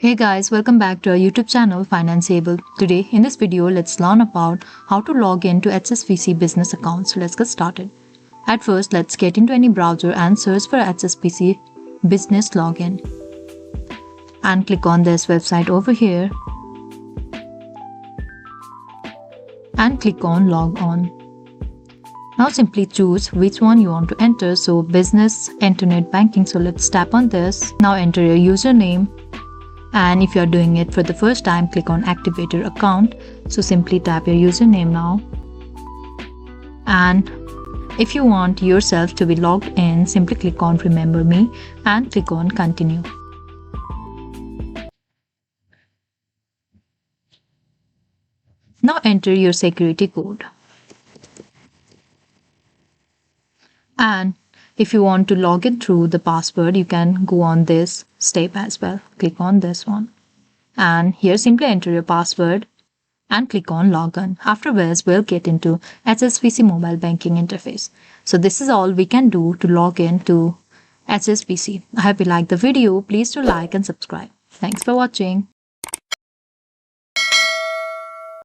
Hey guys, welcome back to our YouTube channel Financeable. Today in this video, let's learn about how to log in to HSBC business account. So let's get started. At first, let's get into any browser and search for HSBC business login. And click on this website over here. And click on log on. Now simply choose which one you want to enter. So business, internet banking. So let's tap on this. Now enter your username. And if you are doing it for the first time, click on activate your account. So simply tap your username now. And if you want yourself to be logged in, simply click on remember me and click on continue. Now enter your security code. And if you want to log in through the password, you can go on this step as well. Click on this one. And here simply enter your password and click on login. Afterwards, we'll get into HSBC mobile banking interface. So this is all we can do to log in to HSBC. I hope you liked the video. Please do like and subscribe. Thanks for watching.